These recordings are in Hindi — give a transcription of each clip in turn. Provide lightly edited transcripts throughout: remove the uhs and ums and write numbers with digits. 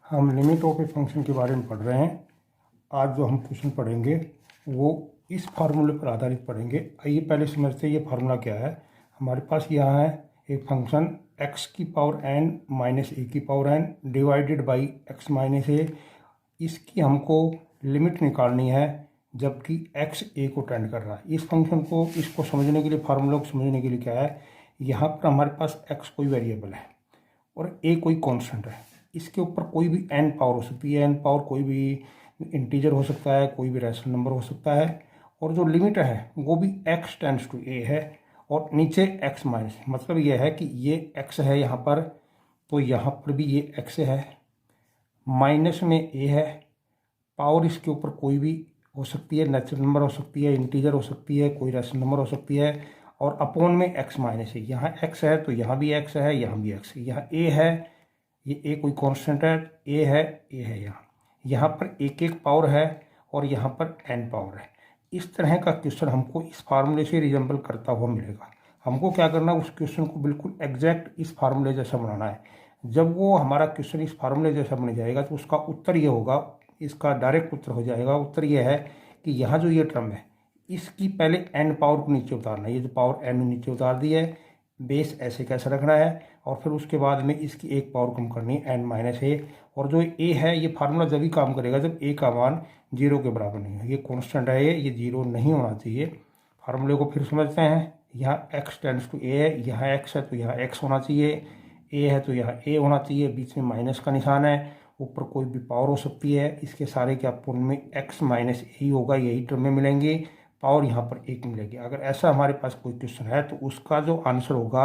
हम लिमिट ऑफ ए फंक्शन के बारे में पढ़ रहे हैं। आज जो हम क्वेश्चन पढ़ेंगे वो इस फार्मूले पर आधारित पढ़ेंगे। आइए पहले समझते हैं ये फार्मूला क्या है। हमारे पास यहाँ है एक फंक्शन x की पावर n माइनस ए की power n divided by x minus a. इसकी हमको लिमिट निकालनी है जबकि x a को टेंड कर रहा है। इस फंक्शन को इसको समझने के लिए, फार्मूला को समझने के लिए क्या है, यहाँ पर हमारे पास x कोई वेरिएबल है और a कोई कांस्टेंट है। इसके ऊपर कोई भी n पावर हो सकती है। n पावर कोई भी इंटीजर हो सकता है, कोई भी रैशनल नंबर हो सकता है। और जो लिमिट है वो भी x टेंड्स टू a है और नीचे x माइनस। मतलब ये है कि ये x है यहाँ पर, तो यहाँ पर भी ये x है, माइनस में a है। पावर इसके ऊपर कोई भी हो सकती है, नेचुरल नंबर हो सकती है, इंटीजर हो सकती है, कोई रैशनल नंबर हो सकती है। और अपॉन में x माइनस है। यहाँ x है तो यहाँ भी x है, यहाँ भी x है। यहाँ a है, ये a कोई कांस्टेंट है, a है यहाँ पर एक एक पावर है और यहाँ पर n पावर है। इस तरह का क्वेश्चन हमको इस फार्मूले से रिजेंबल करता हुआ मिलेगा। हमको क्या करना है, उस क्वेश्चन को बिल्कुल एग्जैक्ट इस फार्मूले जैसा बनाना है। जब वो हमारा क्वेश्चन इस फार्मूले जैसा बन जाएगा तो उसका उत्तर ये होगा, इसका डायरेक्ट उत्तर हो जाएगा। उत्तर ये है कि यहाँ जो ये टर्म है इसकी पहले n पावर को नीचे उतारना है। ये जो पावर n नीचे उतार दी है, बेस ऐसे कैसे रखना है और फिर उसके बाद में इसकी एक पावर कम करनी है, n माइनस ए। और जो a है ये फार्मूला जब भी काम करेगा जब a का मान 0 के बराबर नहीं है। ये कांस्टेंट है, ये 0 नहीं होना चाहिए। फार्मूले को फिर समझते हैं। यहाँ x टेंड्स टू a है, यहाँ x है तो यहाँ x होना चाहिए, a है तो यहाँ a होना चाहिए, बीच में माइनस का निशान है, ऊपर कोई भी पावर हो सकती है। इसके सारे के अपोन में x माइनस ए ही होगा, यही टर्म में मिलेंगी। पावर यहाँ पर एक मिलेगी। अगर ऐसा हमारे पास कोई क्वेश्चन है तो उसका जो आंसर होगा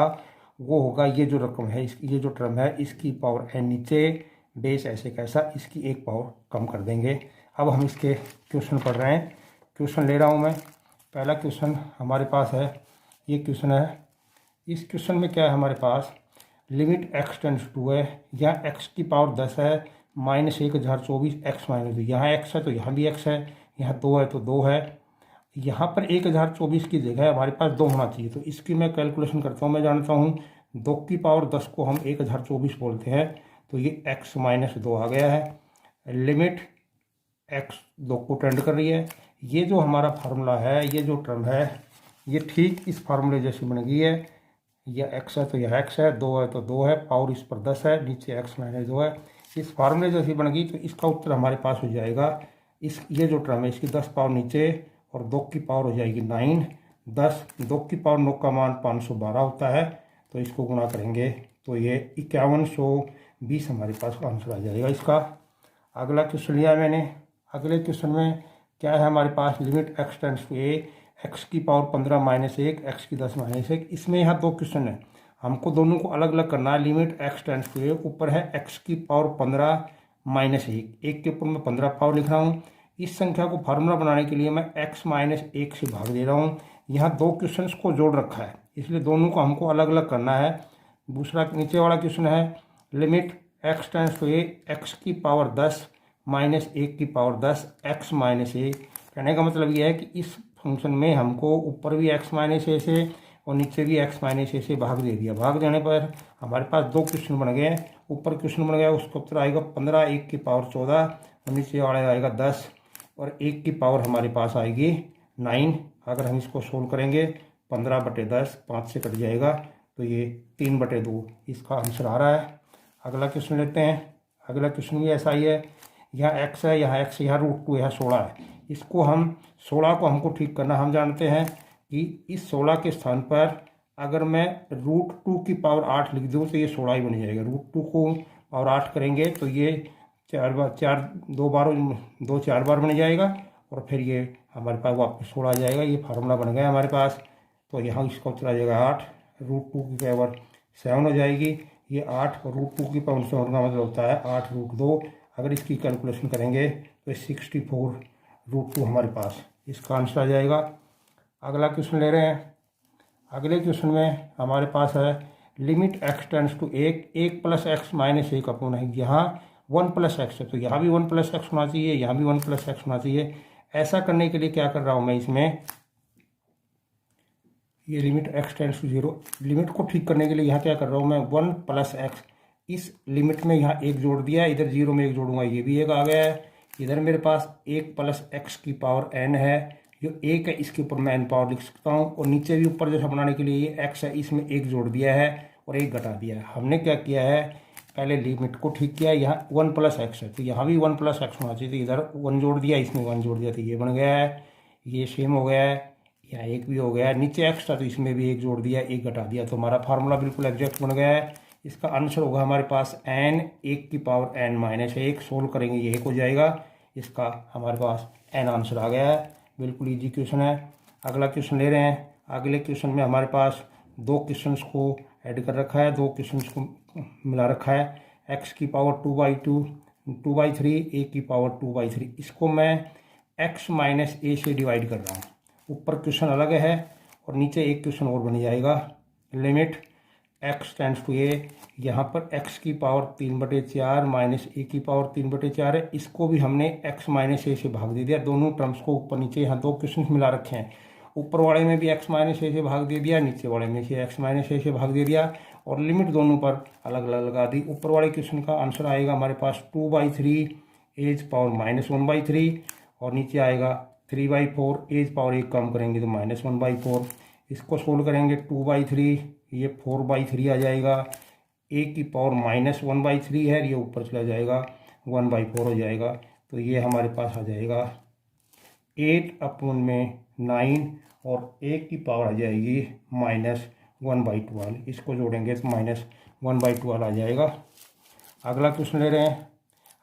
वो होगा ये जो रकम है, ये जो टर्म है इसकी पावर n नीचे, बेस ऐसे कैसा, इसकी एक पावर कम कर देंगे। अब हम इसके क्वेश्चन पढ़ रहे हैं। क्वेश्चन ले रहा हूँ मैं। पहला क्वेश्चन हमारे पास है, ये क्वेश्चन है। इस क्वेश्चन में क्या है हमारे पास, लिमिट x टेंड्स टू है, यहाँ x की पावर 10 है, माइनस 1024 x माइनस 2। यहाँ x है तो यहाँ भी x है, यहाँ 2 है तो 2 है। यहाँ पर 1024 की जगह हमारे पास 2 होना चाहिए, तो इसकी मैं कैलकुलेशन करता हूँ। मैं जानता हूँ 2 की पावर 10 को हम 1024 बोलते हैं, तो ये x माइनस 2 आ गया है। लिमिट x 2 को टेंड कर रही है। ये जो हमारा फार्मूला है, ये जो टर्म है, ये ठीक इस फार्मूले जैसी बन गई है। यह x है तो यह x है, 2 है तो 2 है, पावर इस पर 10 है, नीचे x माइनस 2 है। इस फार्मूले जैसी बन गई तो इसका उत्तर हमारे पास हो जाएगा, इस ये जो टर्म है इसकी 10 पावर नीचे और 2 की पावर हो जाएगी 9। 10, 2 की पावर 9 का मान 512 होता है, तो इसको गुना करेंगे तो ये 5120 हमारे पास आंसर आ जाएगा इसका। अगला क्वेश्चन लिया मैंने। अगले क्वेश्चन में क्या है हमारे पास, limit x tends to a, x की पावर 15 माइनस 1, x की 10 माइनस 1। इसमें यहाँ 2 क्वेश्चन है, हमको दोनों को अलग अलग करना है। Limit x tends to a, ऊपर है x की पावर 15 माइनस 1, एक के ऊपर मैं 15 पावर लिख रहा हूँ। इस संख्या को फार्मूला बनाने के लिए मैं x माइनस 1 से भाग दे रहा हूँ। यहाँ 2 क्वेश्चंस को जोड़ रखा है, इसलिए दोनों को हमको अलग अलग करना है। दूसरा नीचे वाला क्वेश्चन है, limit x tends to a, x की पावर 10 माइनस 1 की पावर 10, x माइनस ए। कहने का मतलब यह है कि इस फंक्शन में हमको ऊपर भी x माइनस ए से और नीचे भी x माइनस ए से भाग दे दिया। भाग देने पर हमारे पास 2 क्वेश्चन बन गए। ऊपर क्वेश्चन बन गया, उसका उत्तर आएगा 15, 1 की पावर 14 और नीचे वाला आएगा 10 और 1 की पावर हमारे पास आएगी 9। अगर हम इसको सोल्व करेंगे 15/10, 5 से कट जाएगा तो ये 3/2 इसका आंसर आ रहा है। अगला क्वेश्चन लेते हैं। अगला क्वेश्चन भी ऐसा ही है। यहाँ x है, यहाँ x, यहाँ √2, यहाँ 16 है। इसको हम 16 को हमको ठीक करना। हम जानते हैं कि इस 16 के स्थान पर अगर मैं √2 की पावर 8 लिख दूँ तो ये 16 ही बन जाएगा। √2 को पावर 8 करेंगे तो ये 4 बार 4 2 बार 2 4 बार बन जाएगा और फिर ये हमारे पास वापस 16 आ जाएगा। ये फार्मूला बन गया हमारे पास। तो यहाँ इसका उत्तर आ जाएगा 8, √2 की पावर 7 हो जाएगी। ये 8 और √2 की पावर 7 का मतलब होता है 8√2। अगर इसकी कैलकुलेशन करेंगे तो 64√2 हमारे पास इसका आंसर आ जाएगा। अगला क्वेश्चन ले रहे हैं। अगले क्वेश्चन में हमारे पास है, limit x tends to 1 plus x minus 1 upon है। यहाँ 1 प्लस x है तो यहाँ भी 1 प्लस x होना चाहिए, यहाँ भी 1 प्लस x होना चाहिए। ऐसा करने के लिए क्या कर रहा हूँ मैं, इसमें ये limit x tends to 0, limit को ठीक करने के लिए यहाँ क्या कर रहा हूँ मैं, 1 प्लस x इस लिमिट में यहाँ एक जोड़ दिया, इधर 0 में एक जोड़ूंगा, ये भी एक आ गया है। इधर मेरे पास 1 प्लस एक्स की पावर n है, जो 1 है इसके ऊपर मैं n पावर लिख सकता हूँ। और नीचे भी ऊपर जैसा बनाने के लिए ये x है, इसमें एक जोड़ दिया है और एक घटा दिया है। हमने क्या किया है, पहले लिमिट को ठीक किया, यहाँ 1 प्लस एक्स है तो यहाँ भी 1 प्लस एक्स होना चाहिए, तो इधर 1 जोड़ दिया, इसमें 1 जोड़ दिया, तो ये बन गया है, ये सेम हो गया है। यहाँ एक भी हो गया है, नीचे एक्स था तो इसमें भी एक जोड़ दिया, एक घटा दिया, तो हमारा फार्मूला बिल्कुल एग्जैक्ट बन गया है। इसका आंसर होगा हमारे पास n 1 की पावर n माइनस 1, सोल्व करेंगे ये 1 हो जाएगा। इसका हमारे पास n आंसर आ गया है, बिल्कुल इजी क्वेश्चन है। अगला क्वेश्चन ले रहे हैं। अगले क्वेश्चन में हमारे पास दो क्वेश्चंस को ऐड कर रखा है, दो क्वेश्चंस को मिला रखा है। x की पावर 2/2, 2/3, a की पावर 2/3। इसको मैं x माइनस ए से डिवाइड कर रहा हूँ। ऊपर क्वेश्चन अलग है और नीचे एक क्वेश्चन और बन जाएगा। Limit x tends to a, यहाँ पर x की पावर 3/4 माइनस a की पावर 3/4 है। इसको भी हमने x माइनस ए से भाग दे दिया, दोनों टर्म्स को ऊपर नीचे यहाँ दो क्वेश्चन मिला रखे हैं। ऊपर वाले में भी x माइनस ए से भाग दे दिया, नीचे वाले में से x माइनस ए से भाग दे दिया और लिमिट दोनों पर अलग अलग लगा दी। ऊपर वाले क्वेश्चन का आंसर आएगा हमारे पास 2/3 एज पावर -1/3 और नीचे आएगा 3/4 एज पावर एक कम करेंगे तो -1/4। इसको सोल्व करेंगे 2/3, ये 4/3 आ जाएगा। ए की पावर -1/3 है, ये ऊपर चला जाएगा 1/4 हो जाएगा, तो ये हमारे पास आ जाएगा 8/9 और एक की पावर आ जाएगी -1/12। इसको जोड़ेंगे तो -1/12 आ जाएगा। अगला क्वेश्चन ले रहे हैं।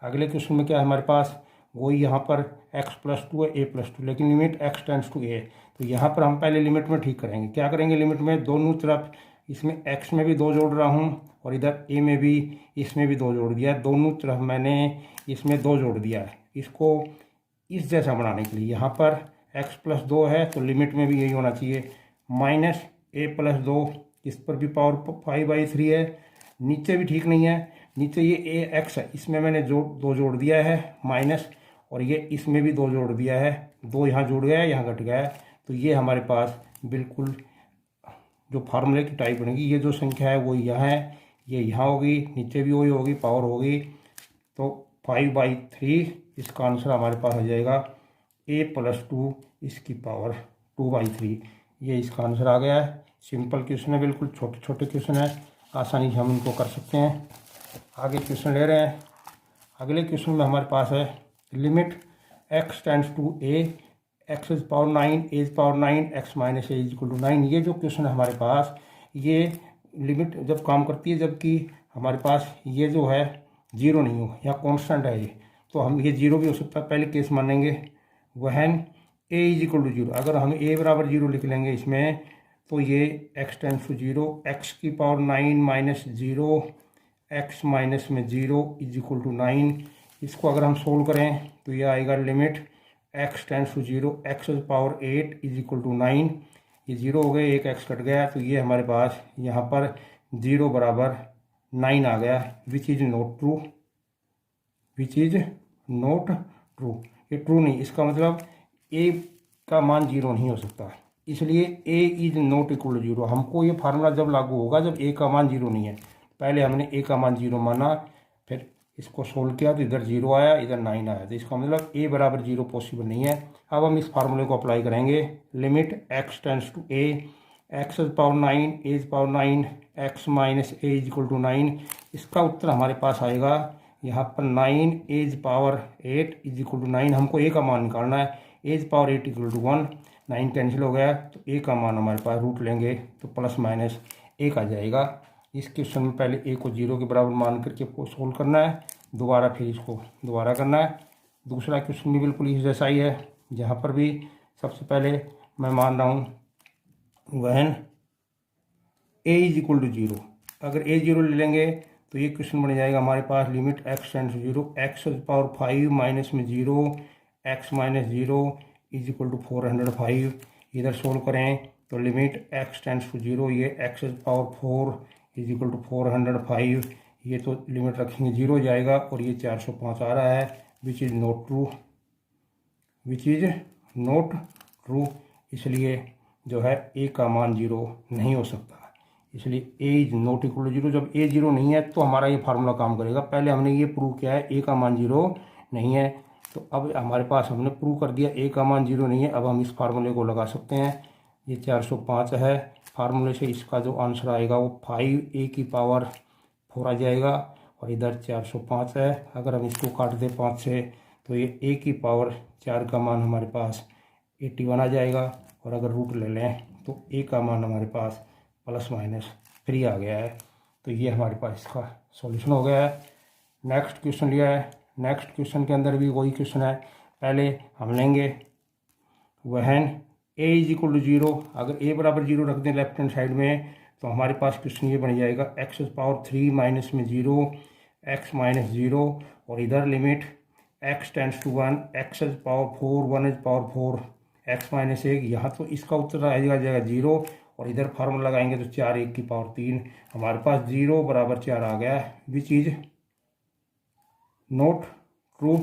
अगले क्वेश्चन में क्या है हमारे पास, वही यहाँ पर x+2 है, a+2, लेकिन limit x tends to a। तो यहाँ पर हम पहले लिमिट में ठीक करेंगे। क्या करेंगे, लिमिट में दोनों तरफ, इसमें x में भी 2 जोड़ रहा हूँ और इधर a में भी, इसमें भी 2 जोड़ दिया है, दोनों तरफ मैंने इसमें 2 जोड़ दिया है। इसको इस जैसा बनाने के लिए यहाँ पर x+2 है तो लिमिट में भी यही होना चाहिए, -a+2, इस पर भी पावर 5/3 है। नीचे भी ठीक नहीं है, नीचे ये x है, इसमें मैंने 2 जोड़ दिया है माइनस, और ये इसमें भी 2 जोड़ दिया है, 2 यहाँ जुड़ गया है, यहाँ घट गया है, तो ये हमारे पास बिल्कुल जो फार्मूले की टाइप बनेगी, ये जो संख्या है वो यहाँ है, ये यहाँ होगी, नीचे भी वही होगी, पावर होगी, तो 5/3 इसका आंसर हमारे पास आ जाएगा। a+2 इसकी पावर 2/3, ये इसका आंसर आ गया है। सिंपल क्वेश्चन है, बिल्कुल छोटे छोटे क्वेश्चन है, आसानी से हम इनको कर सकते हैं। आगे क्वेश्चन ले रहे हैं। अगले क्वेश्चन में हमारे पास है limit x tends to a, x⁹9, a⁹9, x minus a = 9। ये जो क्वेश्चन है हमारे पास, ये लिमिट जब काम करती है जबकि हमारे पास ये जो है 0 नहीं हो, या कांस्टेंट है ये, तो हम ये 0 भी हो सकता है। पहले केस मानेंगे वहन a = 0। अगर हम a बराबर 0 लिख लेंगे इसमें, तो ये x टेंड्स टू 0, x की पावर 9 माइनस 0, x माइनस में 0 = 9। इसको अगर हम सोल्व करें तो ये आएगा limit x tends to 0, x⁸8 = 9। ये 0 हो गए, एक x कट गया, तो ये हमारे पास यहाँ पर 0 बराबर 9 आ गया, which is not true, which is not true. ये ट्रू नहीं, इसका मतलब a का मान 0 नहीं हो सकता, इसलिए a is not equal to 0। हमको ये फार्मूला जब लागू होगा जब a का मान 0 नहीं है। पहले हमने a का मान 0 माना, फिर इसको सोल्व किया तो इधर 0 आया, इधर 9 आया, तो इसका मतलब a बराबर 0 पॉसिबल नहीं है। अब हम इस फार्मूले को अप्लाई करेंगे। Limit x tends to a, x⁹9, a⁹9, x minus a = 9। इसका उत्तर हमारे पास आएगा यहाँ पर 9 a⁸8 = 9। हमको a का मान निकालना है, a⁸8 = 1, 9 कैंसिल हो गया, तो a का मान हमारे पास रूट लेंगे तो +-1 आ जाएगा। इस क्वेश्चन में पहले a को 0 के बराबर मान करके सोल्व करना है, दोबारा फिर इसको दोबारा करना है। दूसरा क्वेश्चन भी बिल्कुल इस जैसा ही है, जहाँ पर भी सबसे पहले मैं मान रहा हूँ वहन a = 0। अगर a 0 ले लेंगे तो ये क्वेश्चन बन जाएगा हमारे पास limit x tends to 0, x⁵ minus में 0, x माइनस 0 = 405। इधर सोल्व करें तो लिमिट x टेंड्स टू 0, ये x⁴ = 405, ये तो लिमिट रखेंगे 0 जाएगा और ये 405 आ रहा है, which is not true, which is not true. इसलिए जो है a का मान 0 नहीं हो सकता। इसलिए a is not equal to zero. जब ए जीरो नहीं है तो हमारा ये फार्मूला काम करेगा। पहले हमने ये प्रूव किया है ए का मान जीरो नहीं है, तो अब हमारे पास हमने प्रूव कर दिया ए का मान जीरो नहीं है। अब हम इस फार्मूले को लगा सकते हैं। ये 405 है, फार्मूले से इसका जो आंसर आएगा वो 5a⁴ आ जाएगा, और इधर 405 है। अगर हम इसको काट दें 5 से तो ये a⁴ का मान हमारे पास 81 आ जाएगा, और अगर रूट ले लें तो a का मान हमारे पास ±3 आ गया है। तो ये हमारे पास इसका सॉल्यूशन हो गया है। नेक्स्ट क्वेश्चन लिया है। नेक्स्ट क्वेश्चन के अंदर भी वही क्वेश्चन है। पहले हम लेंगे when a is equal to zero. अगर a बराबर जीरो रख दें लेफ्ट हैंड साइड में तो हमारे पास क्वेश्चन ये बन जाएगा x⁻³ माइनस में 0 x माइनस 0, और इधर limit x tends to 1 x⁴ 1⁴ x minus 1। यहाँ तो इसका उत्तर आ जाएगा 0, और इधर फार्मूला लगाएंगे तो 4 1⁴ हमारे पास 0 बराबर 4 आ गया, विच इज नॉट ट्रू।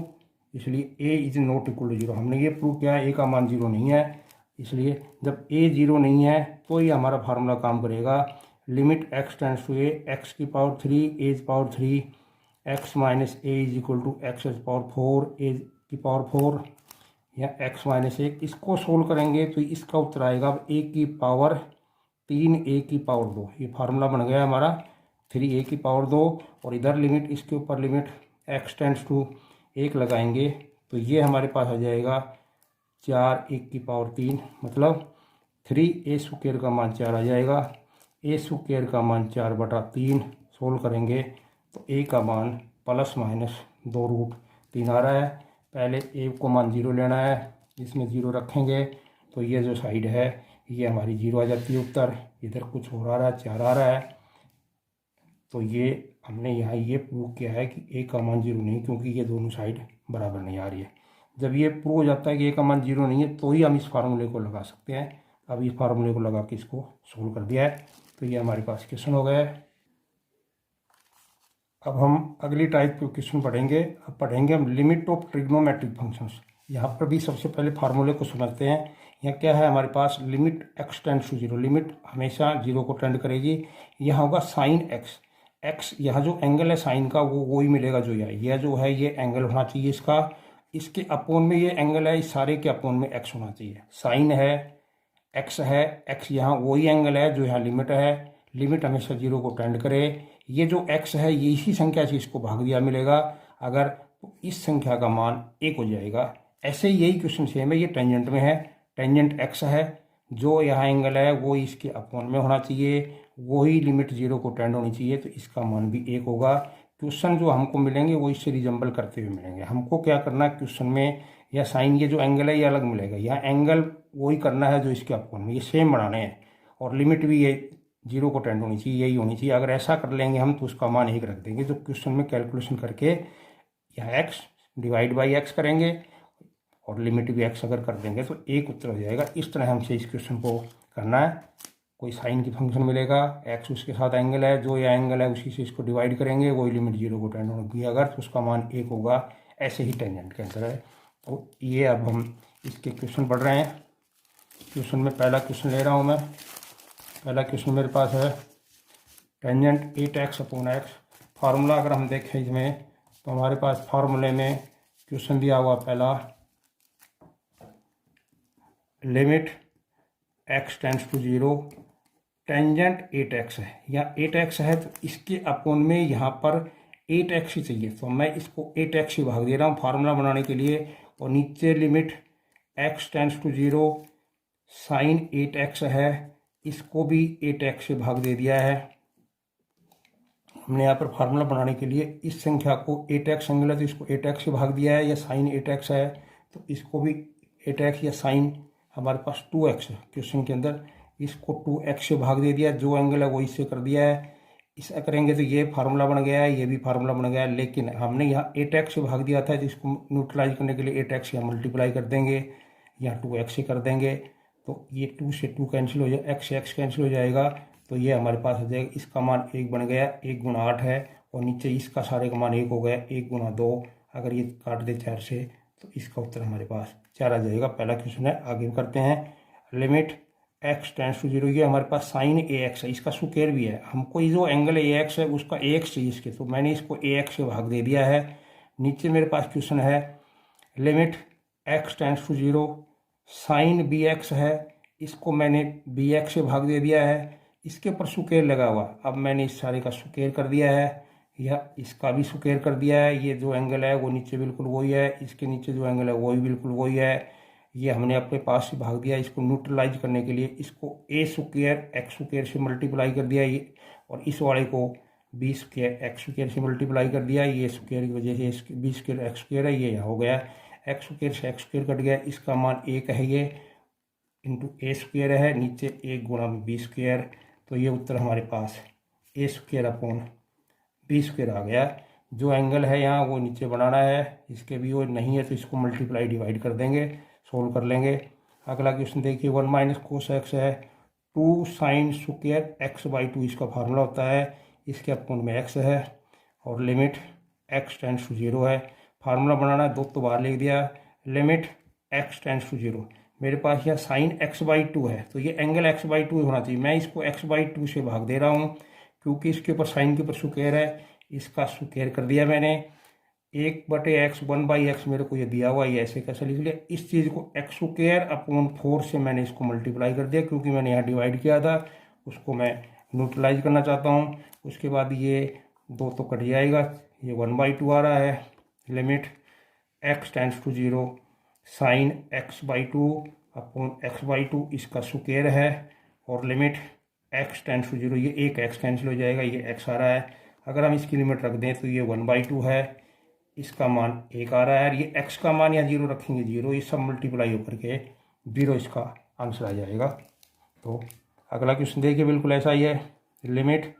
इसलिए a is not equal to zero. हमने ये प्रूव किया है a का मान जीरो नहीं है, इसलिए जब a जीरो नहीं है तो ही हमारा फार्मूला काम करेगा। Limit x tends to a x⁻³ x minus a is equal to x⁴ या x माइनस 1। इसको सोल्व करेंगे तो इसका उत्तर आएगा a⁻3 a⁻2। ये फार्मूला बन गया हमारा 3a⁻2, और इधर लिमिट इसके ऊपर लिमिट x टेंड्स टू 1 लगाएंगे तो ये हमारे पास आ जाएगा 4 1⁻3, मतलब 3a² का मान 4 आ जाएगा। a² का मान 4/3 सोल्व करेंगे तो a का मान ±2√3 आ रहा है। पहले a को मान 0 लेना है, इसमें 0 रखेंगे तो ये जो साइड है ये हमारी 0 आ जाती है उत्तर। इधर कुछ और आ रहा है, 4 आ रहा है, तो ये हमने यहाँ ये प्रूव किया है कि a का मान 0 नहीं, क्योंकि ये दोनों साइड बराबर नहीं आ रही है। जब ये प्रूव हो जाता है कि a का मान 0 नहीं है तो ही हम इस फार्मूले को लगा सकते हैं। अब इस फार्मूले को लगा के इसको सोल्व कर दिया है, तो ये हमारे पास क्वेश्चन हो गया है। अब हम अगली टाइप के क्वेश्चन पढ़ेंगे। अब पढ़ेंगे हम लिमिट ऑफ ट्रिग्नोमेट्रिक फंक्शंस। यहाँ पर भी सबसे पहले फार्मूले को समझते हैं। यहाँ क्या है हमारे पास, limit x tends to 0, limit हमेशा 0 को टेंड करेगी। यहाँ होगा साइन x, यहाँ जो एंगल है साइन का वो वही मिलेगा जो यह जो है ये एंगल होना चाहिए इसका, इसके अपोन में ये एंगल है, इस सारे के अपोन में x होना चाहिए। साइन है x है, x यहाँ वही एंगल है जो यहाँ लिमिट है। लिमिट हमेशा 0 को टेंड करे। ये जो x है ये इसी संख्या से इसको भाग दिया मिलेगा अगर, तो इस संख्या का मान 1 हो जाएगा। ऐसे ही यही क्वेश्चन सेम है, ये टेंजेंट में है। टेंजेंट x है, जो यहाँ एंगल है वो इसके अपोन में होना चाहिए, वही लिमिट 0 को टेंड होनी चाहिए, तो इसका मान भी 1 होगा। क्वेश्चन जो हमको मिलेंगे वो इससे रिजम्बल करते हुए मिलेंगे। हमको क्या करना है क्वेश्चन में, या साइन ये जो एंगल है ये अलग मिलेगा, यहाँ एंगल वही करना है जो इसके अपोन में, ये सेम बनाने हैं, और लिमिट भी ये 0 को टेंड होनी चाहिए, यही होनी चाहिए। अगर ऐसा कर लेंगे हम तो उसका मान 1 रख देंगे। तो क्वेश्चन में कैलकुलेशन करके यहाँ x डिवाइड बाई x करेंगे और लिमिट भी x अगर कर देंगे तो 1 उत्तर हो जाएगा। इस तरह हमसे इस क्वेश्चन को करना है। कोई साइन की फंक्शन मिलेगा, x उसके साथ एंगल है, जो यह एंगल है उसी से इसको डिवाइड करेंगे, वही लिमिट 0 को टेंड होगी अगर, तो उसका मान 1 होगा। ऐसे ही टेंजेंट के अंदर है। तो ये अब हम इसके क्वेश्चन पढ़ रहे हैं। क्वेश्चन में पहला क्वेश्चन ले रहा हूँ मैं। पहला क्वेश्चन मेरे पास है टेंजेंट 8x/x। फार्मूला अगर हम देखें इसमें तो हमारे पास फार्मूले में क्वेश्चन दिया हुआ पहला, limit x tends to 0, tangent 8x है, या 8x है तो इसके अपोन में यहाँ पर 8x ही चाहिए, तो मैं इसको 8x ही भाग दे रहा हूँ फार्मूला बनाने के लिए। और नीचे limit x tends to 0, sine 8x है, इसको भी 8x से भाग दे दिया है। हमने यहाँ पर फार्मूला बनाने के लिए इस संख्या को 8x एंगल है तो इसको 8x से भाग दिया है, या साइन 8x है तो इसको भी 8x, या साइन हमारे पास 2x है क्वेश्चन के अंदर, इसको 2x से भाग दे दिया, जो एंगल है वो इससे कर दिया है। ऐसा करेंगे तो ये फार्मूला बन गया है, ये भी फार्मूला बन गया है। लेकिन हमने यहाँ 8x से भाग दिया था तो इसको न्यूट्रलाइज करने के लिए 8x यहाँ मल्टीप्लाई कर देंगे, यहाँ 2x से कर देंगे, तो ये 2 से 2 कैंसिल हो जाए, x से x कैंसिल हो जाएगा, तो ये हमारे पास आ जाएगा। इसका मान 1 बन गया, 1 गुणा 8 है, और नीचे इसका सारे का मान 1 हो गया, 1 गुणा 2। अगर ये काट दे 4 से तो इसका उत्तर हमारे पास 4 आ जाएगा। पहला क्वेश्चन है, आगे करते हैं। Limit x tends to zero, ये हमारे पास साइन ए एक्स है, इसका स्क्वायर भी है। हमको ये जो एंगल ए एक्स है उसका ए एक्स चाहिए इसके, तो मैंने इसको ए एक्स से भाग दे दिया है। नीचे मेरे पास क्वेश्चन है limit x tends to zero sine b x है, इसको मैंने बी एक्स से भाग दे दिया है। इसके ऊपर स्क्वायर लगा हुआ, अब मैंने इस सारे का स्क्वायर कर दिया है, या इसका भी स्क्वायर कर दिया है। ये जो एंगल है वो नीचे बिल्कुल वही है, इसके नीचे जो एंगल है वो भी बिल्कुल वही है। ये हमने अपने पास से भाग दिया। इसको न्यूट्रलाइज करने के लिए इसको ए स्क्वायर एक्स स्क्वायर से मल्टीप्लाई कर दिया ये, और इस वाले को बी स्क्वायर एक्स स्क्वायर से मल्टीप्लाई कर दिया। ये स्क्वायर की वजह से बी स्क्वायर एक्स स्क्वायर है, ये यहाँ हो गया। एक्स स्क्वायर से एक्स स्क्वायर कट गया, इसका मान एक है ये, इंटू ए स्क्वायर है, नीचे एक गुणा बी स्क्वायर। तो ये उत्तर हमारे पास ए स्क्वायर अपॉन बी स्क्वायर आ गया। जो एंगल है यहाँ वो नीचे बनाना है, इसके भी वो नहीं है तो इसको मल्टीप्लाई डिवाइड कर देंगे, सोल्व कर लेंगे। अगला क्वेश्चन देखिए, 1 माइनस कोस एक्स है, 2 साइन स्क्वायर एक्स बाई 2 इसका फार्मूला होता है। इसके अपॉन में एक्स है और limit x tends to zero है। फार्मूला बनाना है, दो तो बाहर लिख दिया। Limit x tends to zero, मेरे पास यह साइन एक्स बाई 2 है, तो ये एंगल एक्स बाई 2 होना चाहिए। मैं इसको एक्स बाई 2 से भाग दे रहा हूँ क्योंकि इसके ऊपर साइन के ऊपर स्क्वायर है, इसका स्क्वायर कर दिया मैंने। 1/x 1/x मेरे को ये दिया हुआ, ये ऐसे कैसे लिख लिया। इस चीज़ को एक्स स्क्वायर अपॉन 4 से मैंने इसको मल्टीप्लाई कर दिया, क्योंकि मैंने यहाँ डिवाइड किया था, उसको मैं न्यूट्रलाइज करना चाहता हूँ। उसके बाद ये 2 तो कट जाएगा, ये 1/2 आ रहा है। Limit x tends to zero sine x by 2 upon x by 2 इसका स्क्वायर है, और limit x tends to zero, ये एक एक्स कैंसिल हो जाएगा, ये एक्स आ रहा है। अगर हम इसकी लिमिट रख दें तो ये 1/2 है, इसका मान एक आ रहा है, ये एक्स का मान यहाँ जीरो रखेंगे, जीरो, ये सब मल्टीप्लाई होकर के जीरो इसका आंसर आ जाएगा। तो अगला क्वेश्चन देखिए, बिल्कुल ऐसा ही है। Limit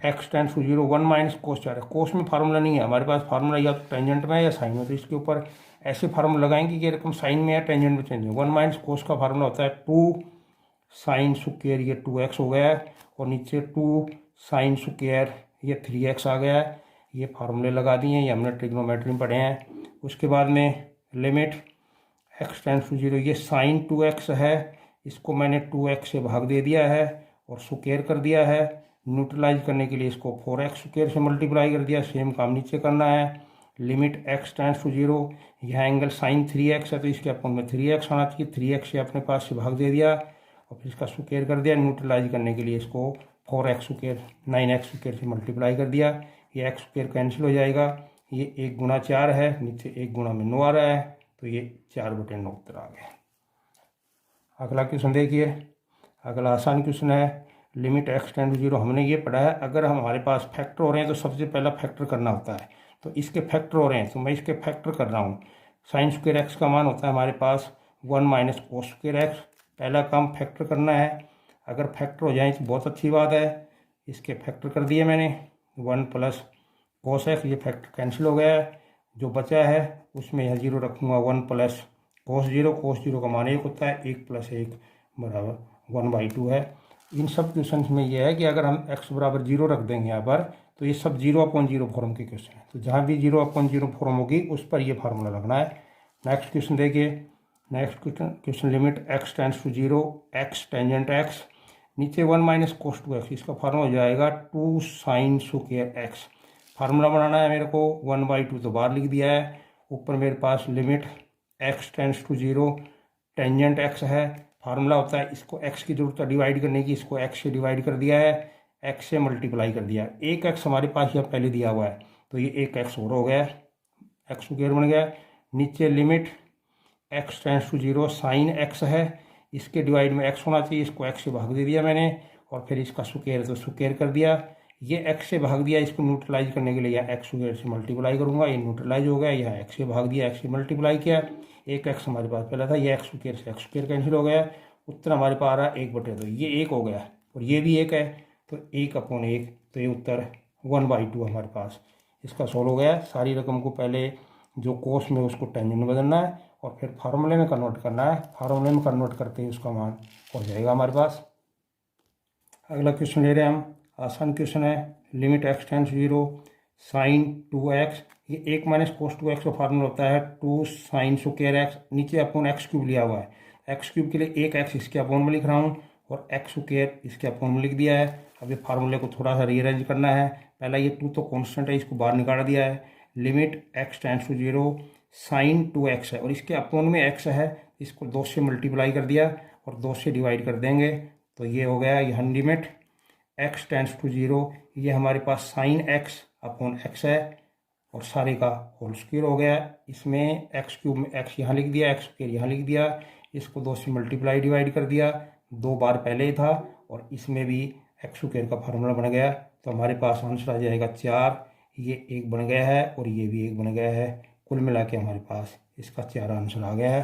x tends to zero 1 minus cos चार है। कोस में फार्मूला नहीं है हमारे पास, फार्मूला या तो टेंजेंट में है या साइन में, तो इसके ऊपर ऐसे फार्मूला लगाएंगे कि रकम साइन में या टेंजेंट में चेंज है। 1 माइनस कोस का फार्मूला होता है 2 साइन स्क्वायर, ये 2x हो गया है, और नीचे 2 साइन स्क्वायर ये 3x आ गया है। ये फार्मूले लगा दिए हैं, ये हमने ट्रिग्नोमेट्री में पढ़े हैं। उसके बाद में limit x tends to zero, ये साइन 2x है, इसको मैंने 2x से भाग दे दिया है और स्क्वायर कर दिया है। न्यूट्रलाइज करने के लिए इसको 4x स्क्वायर से मल्टीप्लाई कर दिया, सेम काम नीचे करना है। Limit x tends to zero, यह एंगल साइन 3x है तो इसके अपॉन में 3x आना चाहिए, 3x से अपने पास से भाग दे दिया और फिर इसका स्क्वायर कर दिया। न्यूट्रलाइज करने के लिए इसको 4x स्क्वायर 9x स्क्वायर से मल्टीप्लाई कर दिया, ये x स्क्वायर कैंसिल हो जाएगा। ये 1 गुणा 4 है, नीचे 1 गुणा में 9 आ रहा है, तो ये 4/9 उत्तर आ गया। अगला क्वेश्चन देखिए, अगला आसान क्वेश्चन है। Limit x tends to zero, हमने ये पढ़ा है अगर हमारे पास फैक्टर हो रहे हैं तो सबसे पहला फैक्टर करना होता है, तो इसके फैक्टर हो रहे हैं तो मैं इसके फैक्टर कर रहा हूँ। साइन स्क्वायर एक्स का मान होता है हमारे पास 1 माइनस कोस स्क्वायर एक्स, पहला काम फैक्टर करना है। अगर फैक्टर हो जाए तो बहुत अच्छी बात है, इसके फैक्टर कर दिए मैंने। 1 प्लस कोस एक्स, ये फैक्टर कैंसिल हो गया है, जो बचा है उसमें यह जीरो रखूँगा। 1 plus cos zero, cos zero का मान 1 होता है, 1 + 1 बराबर 1/2 है। इन सब क्वेश्चन में ये है कि अगर हम x बराबर 0 रख देंगे यहाँ पर तो ये सब 0/0 फॉर्म के क्वेश्चन है, तो जहाँ भी 0/0 फॉर्म होगी उस पर ये फार्मूला लगना है। नेक्स्ट क्वेश्चन देखिए, next question limit x tends to zero x tangent x, नीचे 1 माइनस कोस 2x, इसका फार्मूला हो जाएगा 2 साइन स्क्वायर x। फार्मूला बनाना है मेरे को, 1/2 तो बाहर लिख दिया है, ऊपर मेरे पास limit x tends to zero tangent x है। फार्मूला होता है, इसको x की जरूरत है डिवाइड करने की, इसको x से डिवाइड कर दिया है, x से मल्टीप्लाई कर दिया। एक x हमारे पास यहाँ पहले दिया हुआ है तो ये एक x और हो गया, x स्क्वायर बन गया। नीचे limit x tends to zero sine x है, इसके डिवाइड में x होना चाहिए, इसको x से भाग दे दिया मैंने, और फिर इसका स्क्वायर तो स्क्वायर कर दिया। ये x से भाग दिया, इसको न्यूट्रलाइज करने के लिए यहाँ x स्क्वायर से मल्टीप्लाई करूँगा, ये न्यूट्रलाइज हो गया। यहाँ x से भाग दिया, x से मल्टीप्लाई किया, एक x हमारे पास पहला था, ये x स्क्वायर से x स्क्वायर कैंसिल हो गया। उत्तर हमारे पास आ रहा है 1/2, ये 1 हो गया और ये भी 1 है, तो 1/1, तो ये उत्तर 1/2 हमारे पास। इसका सोल्व हो गया। सारी रकम को पहले जो कोस में उसको टेंजेंट में बदलना है और फिर फार्मूले में कन्वर्ट करना है, फार्मूले में कन्वर्ट करते ही उसका मान हो जाएगा हमारे पास। अगला क्वेश्चन ले रहे हैं हम, आसान क्वेश्चन है। Limit x tense zero sine 2x, ये 1 माइनस कोस 2x का फार्मूला होता है 2 साइन स्क्वायर x, नीचे अपॉन x क्यूब लिया हुआ है, x क्यूब के लिए एक x इसके अपॉन में लिख रहा हूँ और एक्स स्क्वायर इसके अपोन में लिख दिया है। अब ये फार्मूले को थोड़ा सा रीअरेंज करना है। पहला ये 2 तो कांस्टेंट है, इसको बाहर निकाल दिया है। Limit x tends to 0 sine 2x है और इसके अपोन में x है, इसको 2 से मल्टीप्लाई कर दिया और 2 से डिवाइड कर देंगे तो ये हो गया यहाँ लिमिट x टेंड्स टू 0। ये हमारे पास साइन x अपॉन x है और सारे का होल स्क्वायर हो गया। इसमें एक्स क्यूब में x यहाँ लिख दिया, एक्स स्क्वायर यहाँ लिख दिया, इसको 2 से मल्टीप्लाई डिवाइड कर दिया, 2 बार पहले ही था और इसमें भी एक्स स्क्वायर का फार्मूला बन गया। तो हमारे पास आंसर आ जाएगा 4। ये 1 बन गया है और ये भी 1 बन गया है। कुल मिला के हमारे पास इसका 4 आंसर आ गया है।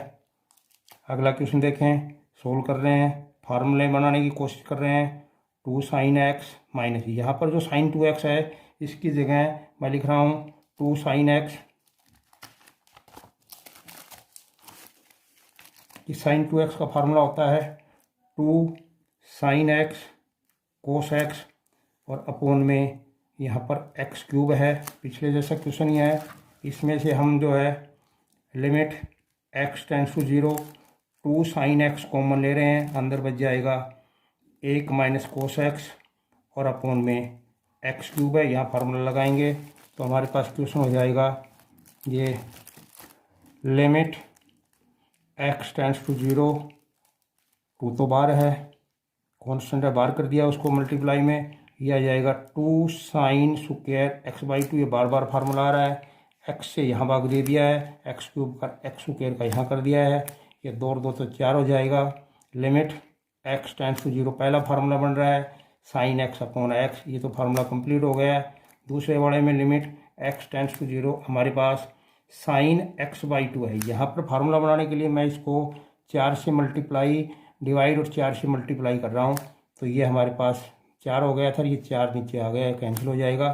अगला क्वेश्चन देखें, सोल्व कर रहे हैं, फार्मूले बनाने की कोशिश कर रहे हैं। 2 साइन एक्स माइनस, यहाँ पर जो साइन 2x है इसकी जगह मैं लिख रहा हूँ 2 साइन एक्स। इस साइन 2x का फार्मूला होता है 2 साइन एक्स कोस एक्स और अपोन में यहाँ पर एक्स क्यूब है। पिछले जैसा क्वेश्चन ही है, इसमें से हम जो है limit x tends to 0 2 sine x common ले रहे हैं, अंदर बच जाएगा 1 माइनस कोस एक्स और अपोन में एक्स क्यूब है। यहाँ फार्मूला लगाएंगे तो हमारे पास क्वेश्चन हो जाएगा ये लिमिट x टेंड्स टू 0, 2 तो बाहर है, कॉन्स्टेंट है, बाहर कर दिया उसको मल्टीप्लाई में, यह आ जाएगा 2 साइन स्क्वायर x/2। ये बार बार फार्मूला आ रहा है, x से यहाँ भाग दे दिया है, एक्स क्यूब का एक्स स्क्वायर का यहाँ कर दिया है, ये 2 और 2 तो 4 हो जाएगा। लिमिट x टेंड्स टू 0 पहला फार्मूला बन रहा है साइन एक्स अपॉन एक्स, ये तो फार्मूला कंप्लीट हो गया है। दूसरे वाले में लिमिट x टेंड्स टू 0 हमारे पास साइन x/2 है। यहाँ पर फार्मूला बनाने के लिए मैं इसको 4 से मल्टीप्लाई डिवाइड और 4 से मल्टीप्लाई कर रहा हूँ, तो ये हमारे पास 4 हो गया था, ये 4 नीचे आ गया, कैंसिल हो जाएगा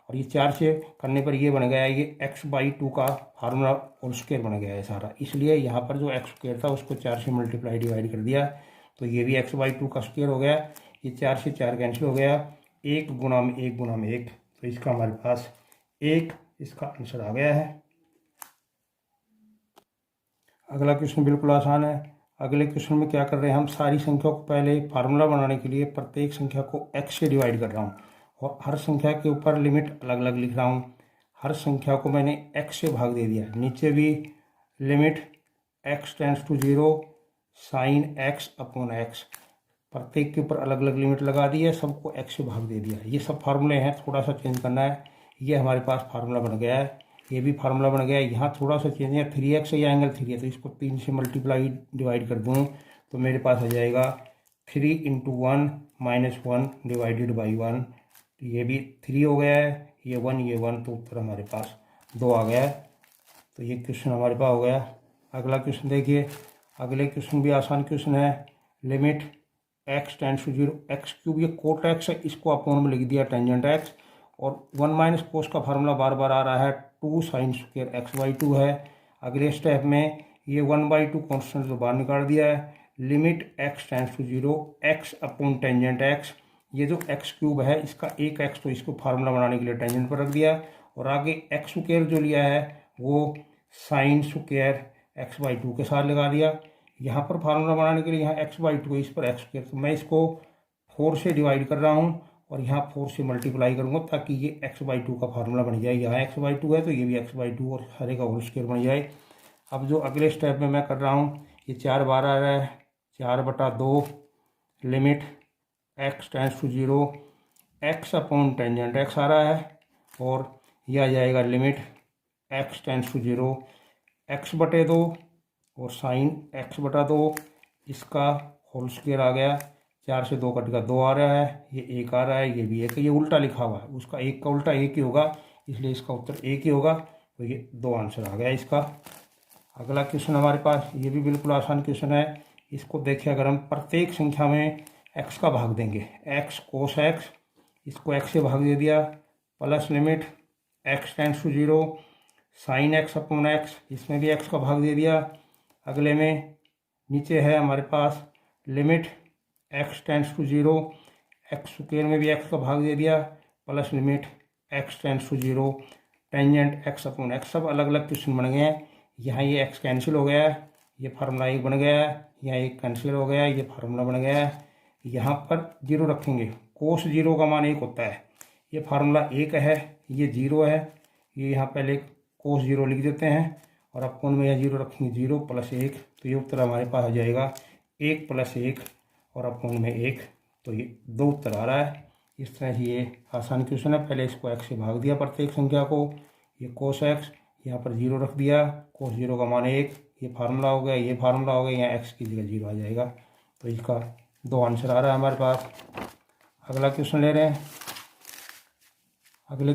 और ये 4 से करने पर ये बन गया, ये x/2 का फार्मूला होल स्क्वायर बन गया है सारा। इसलिए यहाँ पर जो एक्स स्क्वायर था उसको 4 से मल्टीप्लाई डिवाइड कर दिया तो ये भी x/2 का स्क्वायर हो गया। ये 4 से 4 कैंसिल हो गया, 1 गुना में 1 गुना में 1, तो इसका हमारे पास 1 इसका आंसर आ गया है। अगला क्वेश्चन बिल्कुल आसान है। अगले क्वेश्चन में क्या कर रहे हैं, हम सारी संख्या को पहले फार्मूला बनाने के लिए प्रत्येक संख्या को x से डिवाइड कर रहा हूँ और हर संख्या के ऊपर लिमिट अलग अलग लिख रहा हूँ। हर संख्या को मैंने x से भाग दे दिया, नीचे भी limit x tends to 0 sine x upon x, प्रत्येक के ऊपर अलग अलग लिमिट लगा दी है, सबको x से भाग दे दिया। ये सब फार्मूले हैं, थोड़ा सा चेंज करना है। ये हमारे पास फार्मूला बन गया है, ये भी फार्मूला बन गया है। यहाँ थोड़ा सा चेंज है, 3x है, ये एंगल 3 है, तो इसको 3 से मल्टीप्लाई डिवाइड कर दूँ तो मेरे पास आ जाएगा 3 × 1 - 1 डिवाइडेड बाई 1। ये भी 3 हो गया है, ये 1, तो उत्तर हमारे पास 2 आ गया है। तो ये क्वेश्चन हमारे पास हो गया। अगला क्वेश्चन देखिए, अगले क्वेश्चन भी आसान क्वेश्चन है। Limit x tends to 0 x cube, ये कोट एक्स है, इसको अपोन में लिख दिया टेंजेंट एक्स और 1 माइनस कोस का फार्मूला बार बार आ रहा है, 2 साइन स्क्वायर x/2 है। अगले स्टेप में ये 1/2 कॉन्स्टेंट तो बाहर निकाल दिया है। Limit x tends to 0 x upon tangent x, ये जो x क्यूब है इसका एक x, तो इसको फार्मूला बनाने के लिए टेंजेंट पर रख दिया और आगे x स्क्वायर जो लिया है वो साइन स्क्वायर x/2 के साथ लगा दिया। यहाँ पर फार्मूला बनाने के लिए यहाँ x/2 इस पर x स्क्वायर, तो मैं इसको 4 से डिवाइड कर रहा हूँ और यहाँ 4 से मल्टीप्लाई करूँगा ताकि ये x/2 का फार्मूला बन जाए। यहाँ x/2 है तो ये भी x/2 और सारे का होल स्क्वायर बन जाए। अब जो अगले स्टेप में मैं कर रहा हूँ, ये 4 बार आ रहा है, 4/2 limit x tends to 0 x upon tangent x आ रहा है और यह आ जाएगा limit x tends to 0 x/2 और साइन x/2, इसका होल स्क्वायर आ गया। 4 से 2 कट का 2 आ रहा है, ये 1 आ रहा है, ये भी 1, ये उल्टा लिखा हुआ है, उसका 1 का उल्टा 1 ही होगा, इसलिए इसका उत्तर 1 ही होगा। तो ये 2 आंसर आ गया इसका। अगला क्वेश्चन हमारे पास, ये भी बिल्कुल आसान क्वेश्चन है। इसको देखिए, अगर हम प्रत्येक संख्या में x का भाग देंगे, x कोस x, इसको x से भाग दे दिया, plus limit x tends to 0 sine x upon x, इसमें भी x का भाग दे दिया। अगले में नीचे है हमारे पास limit x tends to 0 x square में भी x का भाग दे दिया, plus limit x tends to 0 tangent x upon x, सब अलग अलग क्वेश्चन बन गए हैं। यहाँ ये x कैंसिल हो गया है, ये फार्मूला 1 बन गया है, यहाँ 1 कैंसिल हो गया है, ये फार्मूला बन गया है। यहाँ पर जीरो रखेंगे, कोस जीरो का मान 1 होता है। ये फार्मूला 1 है, ये 0 है, ये यहाँ पहले कोस जीरो लिख देते हैं और अपोन में यह जीरो रखेंगे, 0 + 1, तो ये उत्तर हमारे पास आ जाएगा 1 + 1 और अपोन में 1, तो ये 2 उत्तर आ रहा है। इस तरह से ये आसान क्वेश्चन है। पहले इसको x से भाग दिया प्रत्येक संख्या को, ये कोस x, यहाँ पर 0 रख दिया, कोस जीरो का मान 1, ये फार्मूला हो गया, ये फार्मूला हो गया, यहाँ x की जगह 0 आ जाएगा। तो इसका 2 आंसर आ रहा है हमारे पास। अगला क्वेश्चन ले रहे हैं। अगले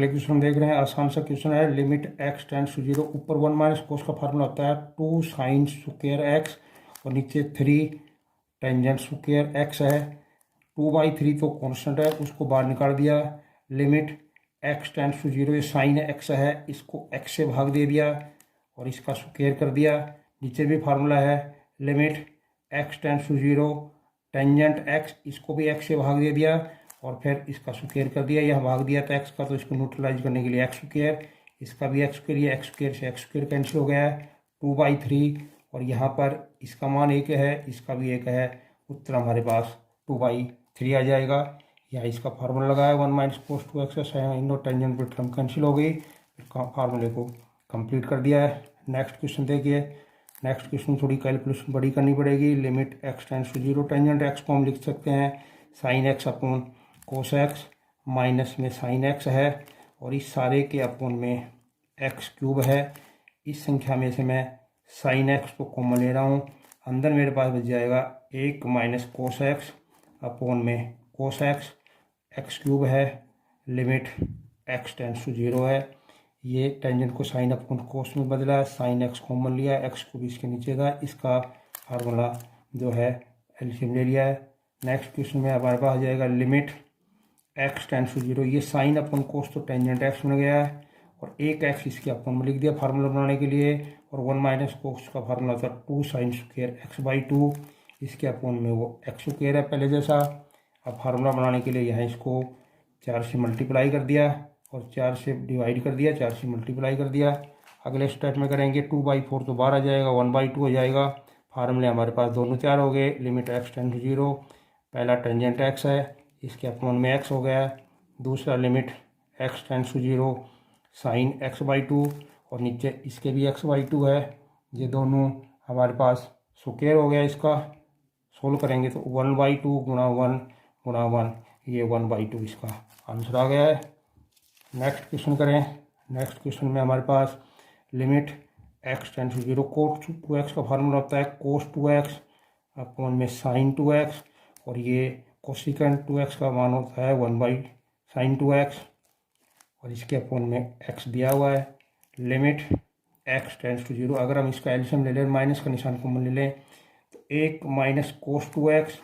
क्वेश्चन देख रहे हैं, आसान सा क्वेश्चन है। लिमिट x टेंड्स टू 0, ऊपर 1 - कोस का फार्मूला होता है 2 sin स्क्वायर x और नीचे 3 टेंजेंट स्क्वायर x है। 2/3 तो कांस्टेंट है, उसको बाहर निकाल दिया। लिमिट x टेंड्स टू 0, ये साइन x है, इसको x से भाग दे दिया और इसका स्क्वायर कर दिया। नीचे भी फार्मूला है limit x tends to 0 tangent x, इसको भी x से भाग दे दिया और फिर इसका स्क्वायर कर दिया। यह भाग दिया था x का, तो इसको न्यूट्रलाइज करने के लिए x स्क्वायर, इसका भी x स्क्वायर, ये x स्क्वायर से x स्क्वायर कैंसिल हो गया है। 2/3 और यहाँ पर इसका मान 1 है, इसका भी 1 है, उत्तर हमारे पास 2/3 आ जाएगा। यहाँ इसका फार्मूला लगाया 1 - कोस 2x, साइन और टेंजेंट पर टर्म कैंसिल हो गई, फार्मूले को कंप्लीट कर दिया है। नेक्स्ट क्वेश्चन देखिए। नेक्स्ट क्वेश्चन थोड़ी कैलकुलेशन बड़ी करनी पड़ेगी। Limit x tends to 0, tangent x को हम लिख सकते हैं sine x upon cos x, minus में साइन x है और इस सारे के अपोन में x³ है। इस संख्या में से मैं साइन x को कॉमन ले रहा हूँ, अंदर मेरे पास बच जाएगा 1 - कोस x अपोन में कोस x, x³ है। लिमिट x टेंड्स टू 0 है, ये टेंजेंट को साइन अपोन कोस में बदला, साइन x कॉमन लिया, x को भी इसके नीचे का, इसका फार्मूला जो है एलसीएम ले लिया है। नेक्स्ट क्वेश्चन में हमारे पास आ जाएगा लिमिट x टेंड्स टू 0, ये साइन अपोन कोस तो टेंजेंट x बन गया है और 1x इसके अपोन में लिख दिया फार्मूला बनाने के लिए, और 1 - कोस का फार्मूला था 2 sin स्क्वायर x/2, इसके अपोन में वो x स्क्वायर है पहले जैसा। अब फार्मूला बनाने के लिए यहाँ इसको 4 से मल्टीप्लाई कर दिया और 4 से डिवाइड कर दिया, 4 से मल्टीप्लाई कर दिया। अगले स्टेप में करेंगे 2/4 तो बाहर आ जाएगा, 1/2 हो जाएगा। फार्मूले हमारे पास दोनों तैयार हो गए। लिमिट x टेंड्स टू 0, पहला टेंजेंट x है, इसके अपोन में x हो गया। दूसरा limit x tends to 0 sine x/2 और नीचे इसके भी x/2 है, ये दोनों हमारे पास स्क्वायर हो गया। इसका सोल्व करेंगे तो 1/2 गुणा 1 गुणा 1, ये 1/2 इसका आंसर आ गया है। नेक्स्ट क्वेश्चन करें। नेक्स्ट क्वेश्चन में हमारे पास limit x tends to 0, cos 2x का फार्मूला होता है कोस 2x अपोन में साइन 2x और ये कोसिकेंट 2x का मान होता है 1/sin 2x और इसके अपोन में x दिया हुआ है। लिमिट x टेंड्स टू 0, अगर हम इसका एलसीएम ले लें, माइनस का निशान कॉमन ले लें, तो 1 - कोस 2x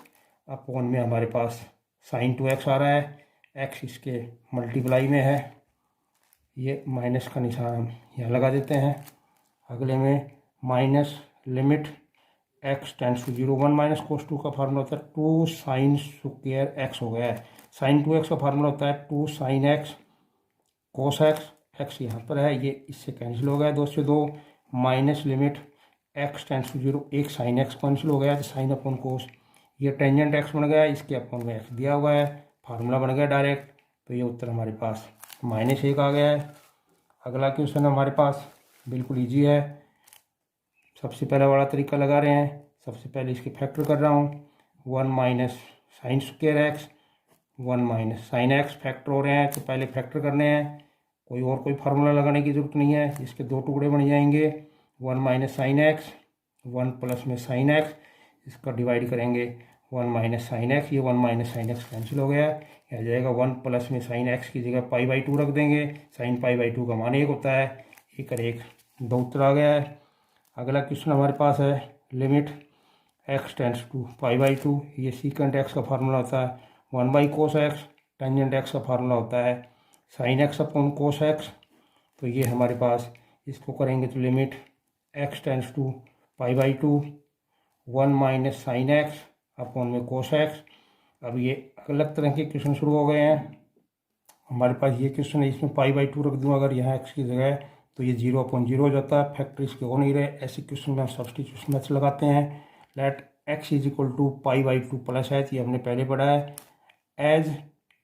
अपोन में हमारे पास साइन 2x आ रहा है, x इसके मल्टीप्लाई में है, ये माइनस का निशान हम यहाँ लगा देते हैं। अगले में minus limit x tends to 0, 1 - cos 2 का फार्मूला होता है 2 sin स्क्वायर x हो गया है। साइन 2x का फार्मूला होता है 2 sin x कोस x यहाँ पर है, ये इससे कैंसिल हो गया 2 से 2, minus limit x tends to 0, 1 sin x cancel हो गया, साइन अपोन कोस, ये टेंजेंट x बन गया, इसके अपोन में x दिया हुआ है, फार्मूला बन गया डायरेक्ट, तो ये उत्तर हमारे पास -1 आ गया है। अगला क्वेश्चन हमारे पास बिल्कुल ईजी है। सबसे पहले वाला तरीका लगा रहे हैं। सबसे पहले इसके फैक्टर कर रहा हूँ, 1 - sine square x 1 - sin x factor हो रहे हैं, तो पहले फैक्टर करने हैं, कोई फार्मूला लगाने की ज़रूरत नहीं है। इसके 2 टुकड़े बन जाएंगे, 1 - sin x, 1 प्लस में sin x, इसका डिवाइड करेंगे 1 - sin x, ये 1 - sin x कैंसिल हो गया, यह आ जाएगा 1 प्लस में sin x की जगह π/2 रख देंगे, sin π/2 का मान 1 होता है, 1 और 1 2 उत्तर आ गया है। अगला क्वेश्चन हमारे पास है लिमिट x टेंड्स टू π/2, ये सीकेंट x का फार्मूला होता है 1/cos x, टेंजेंट x का फार्मूला होता है sin x upon cos x, तो ये हमारे पास इसको करेंगे तो limit x tends to π/2 1 - sin x upon में कोस x। अब ये अलग तरह के क्वेश्चन शुरू हो गए हैं हमारे पास। ये क्वेश्चन है, इसमें π/2 रख दूँ अगर यहाँ x की जगह, तो ये 0/0 हो जाता है, फैक्टर इसके हो नहीं रहे। ऐसे क्वेश्चन में हम सब्स्टिट्यूशन मेथड लगाते हैं। Let x is equal to pi by two plus h, ये हमने पहले पढ़ा है। As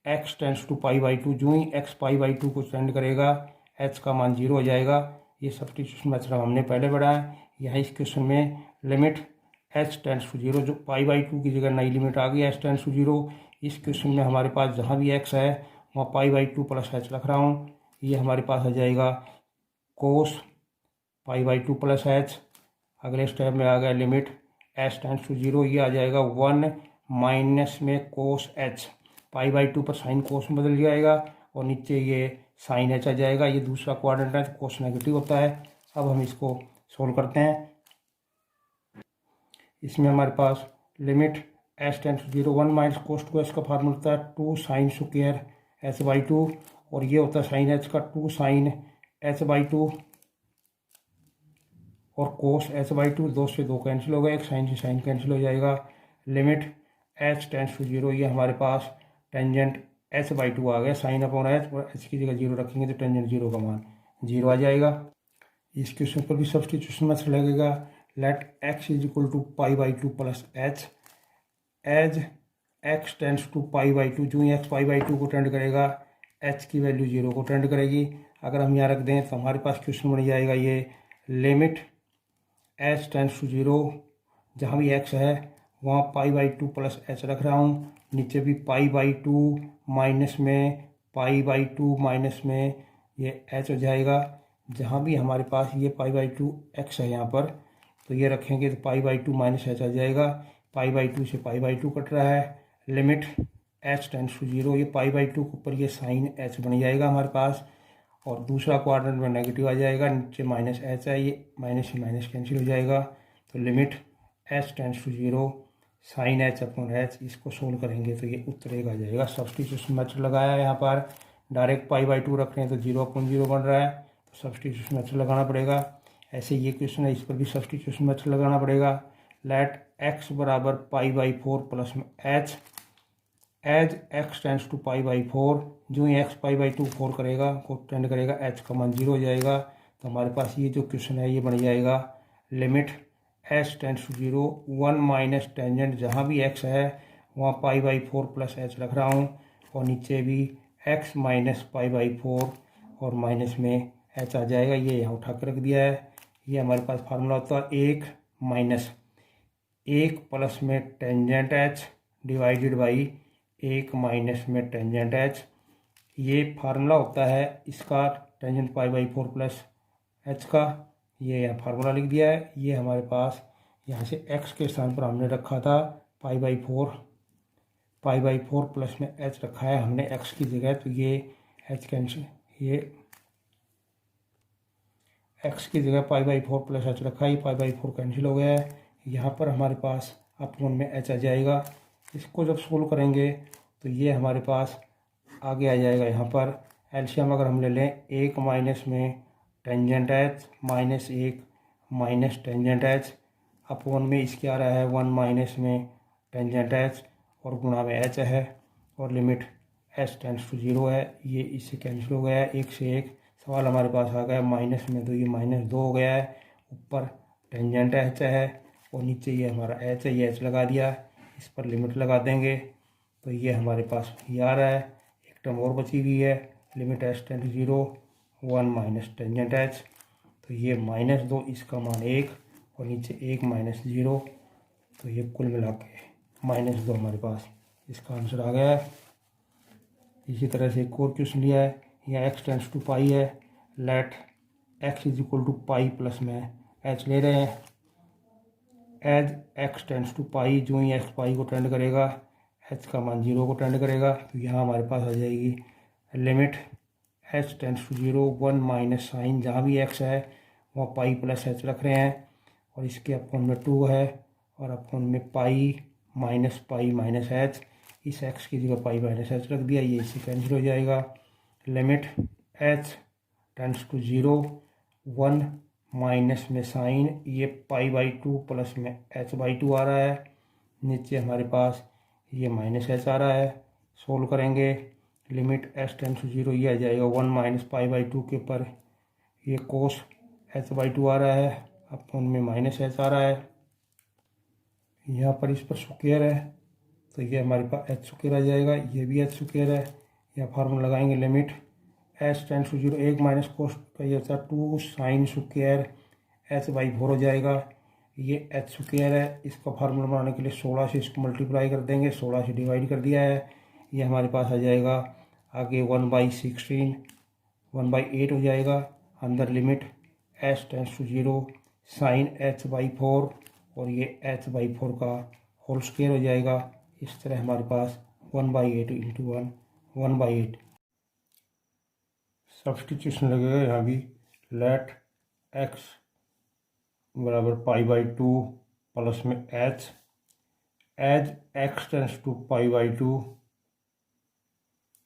x tends to pi by two, जो ही एक्स पाई बाई टू को टेंड करेगा एच का मान 0 हो जाएगा। ये सब्स्टिट्यूशन मेथड हमने पहले पढ़ा है। यहाँ इस क्वेश्चन में लिमिट एच टेंड्स टू 0, जो पाई बाई टू की जगह नई लिमिट आ गई एच टेंड्स टू 0। इस क्वेश्चन में हमारे पास जहाँ भी एक्स है वहाँ pi by two plus h रख रहा हूँ। ये हमारे पास आ जाएगा cos pi by two plus h. अगले स्टेप में आ गया लिमिट एच टेंड्स टू 0, ये आ जाएगा 1 माइनस में कोस एच, पाई बाई टू पर साइन कोस में बदल जाएगा और नीचे ये साइन एच आ जाएगा। ये दूसरा क्वाड्रेंट है तो कोस नेगेटिव होता है। अब हम इसको सोल्व करते हैं। इसमें हमारे पास limit h tends to 0 1 minus cos two h का फार्मूला होता है 2 sine square h by two, और ये होता है साइन एच का 2 साइन एच बाई टू और कोस एच बाई टू। 2 से 2 कैंसिल हो गए, एक साइन से साइन कैंसिल हो जाएगा। लिमिट एच टेंड्स टू 0, ये हमारे पास टेंजेंट एच बाई टू आ गया, साइन अपॉन एच, और एच की जगह 0 रखेंगे तो टेंजेंट 0 का मान 0 आ जाएगा। इस क्वेश्चन पर भी सब्स्टिट्यूशन मेथड लगेगा। Let x is equal to pi by two plus h, as x tends to pi by two, जो ही एक्स पाई बाई टू को टेंड करेगा एच की वैल्यू 0 को टेंड करेगी। अगर हम यहाँ रख दें तो हमारे पास क्वेश्चन बन जाएगा ये लिमिट एच टेंड्स टू 0, जहाँ भी एक्स है वहाँ pi by two plus h रख रहा हूँ, नीचे भी पाई बाई टू माइनस में पाई बाई टू माइनस में ये एच हो जाएगा। जहाँ भी हमारे पास ये पाई बाई टू एक्स है यहाँ पर, तो ये रखेंगे तो pi by two minus h आ जाएगा। पाई बाई टू से पाई बाई टू कट रहा है। लिमिट एच टेंड्स टू 0, ये पाई बाई टू के ऊपर ये साइन एच बन जाएगा हमारे पास, और दूसरा क्वाड्रेंट में नेगेटिव आ जाएगा, नीचे माइनस एच है, ये माइनस से माइनस कैंसिल हो जाएगा। तो limit h tends to 0 sine h upon h, इसको सोल्व करेंगे तो ये उत्तर एक आ जाएगा। सब्स्टिट्यूशन मेथड लगाया है यहाँ पर, डायरेक्ट पाई बाई टू रख रहे हैं तो 0 अपॉन 0 बन रहा है, तो सब्स्टिट्यूशन मेथड लगाना पड़ेगा। ऐसे ये क्वेश्चन है, इस पर भी सब्स्टिट्यूशन मेथड लगाना पड़ेगा। लेट एक्स बराबर पाई बाई 4 प्लस में h, as x tends to pi by 4, जो ही एक्स पाई बाई टू 4 करेगा को टेंड करेगा एच का मान 0 हो जाएगा। तो हमारे पास ये जो क्वेश्चन है ये बन जाएगा limit h tends to 0 1 minus tangent, जहाँ भी एक्स है वहाँ पाई बाई 4 प्लस एच रख रहा हूँ, और नीचे भी एक्स माइनस पाई बाई 4 और माइनस में एच आ जाएगा। ये यहाँ उठा कर रख दिया है। ये हमारे पास फार्मूला होता है 1 माइनस 1 प्लस में tangent H divided by 1 minus में टेंजेंट एच। ये फार्मूला होता है इसका tangent pi by 4 plus H का। ये यहाँ फार्मूला लिख दिया है। ये हमारे पास यहाँ से एक्स के स्थान पर हमने रखा था पाई बाई 4 प्लस में एच रखा है हमने एक्स की जगह, तो ये एच कैंसिल, ये एक्स की जगह पाई बाई 4 प्लस एच रखा है, ये पाई बाई 4 कैंसिल हो गया है। यहाँ पर हमारे पास अपॉन में एच आ जाएगा। इसको जब सोल्व करेंगे तो ये हमारे पास आगे आ जाएगा। यहाँ पर एलसीएम अगर हम ले लें 1 माइनस में tangent H minus 1 minus tangent H, upon में इसके आ रहा है 1 माइनस में टेंजेंट एच और गुणा में एच है, और लिमिट एच टेंड्स टू 0 है। ये इससे कैंसिल हो गया है, 1 से 1 सवाल हमारे पास आ गया माइनस में, तो ये -2 हो गया है। ऊपर टेंजेंट एच है और नीचे ये हमारा एच है, ये एच लगा दिया। इस पर लिमिट लगा देंगे तो ये हमारे पास ये आ रहा है। एक टर्म और बची हुई है, limit h tends to 0 1 minus tangent h, तो ये -2, इसका मान 1 और नीचे 1 माइनस 0, तो ये कुल मिला के -2 हमारे पास इसका आंसर आ गया है। इसी तरह से एक और क्वेश्चन लिया है, यहाँ एक्स टेंड्स टू पाई है। Let x is equal to pi plus में एच ले रहे हैं। As x tends to pi, जो ही एक्स पाई को टेंड करेगा एच का मान 0 को टेंड करेगा, तो यहाँ हमारे पास आ जाएगी limit h tends to 0 1 minus sine, जहाँ भी एक्स है वहाँ पाई प्लस एच रख रहे हैं, और इसके अपॉन में 2 है और अपॉन में पाई माइनस एच, इस एक्स की जगह पाई माइनस एच रख दिया, ये इससे कैंसिल हो जाएगा। Limit h tends to 0 1 minus में साइन, ये पाई बाई 2 प्लस में एच बाई 2 आ रहा है, नीचे हमारे पास ये माइनस एच आ रहा है। सोल्व करेंगे लिमिट एच टेंड्स टू 0, ये आ जाएगा 1 माइनस पाई बाई 2 के ऊपर ये कोस एच बाई 2 आ रहा है, अपॉन में माइनस एच आ रहा है, यहाँ पर इस पर स्क्वायर है तो ये हमारे पास एच स्क्वायर आ जाएगा, ये भी एच स्क्वायर है। यहाँ फार्मूला लगाएंगे limit h tends to 0 1 minus cos का ये होता है 2 साइन स्क्वायर एच बाई 4 हो जाएगा। ये एच स्क्वायर है, इसका फार्मूला बनाने के लिए 16 से इसको मल्टीप्लाई कर देंगे, 16 से डिवाइड कर दिया है। ये हमारे पास आ जाएगा आगे 1/16 1/8 हो जाएगा। अंदर limit h tends to 0 sine h by 4 और ये एच बाई 4 का होल स्क्वायर हो जाएगा। इस तरह हमारे पास 1/8 इंटू 1/8 सब्सटीट्यूशन लगेगा। यहाँ भी लेट एक्स बराबर π/2 प्लस में h as x tends to π/2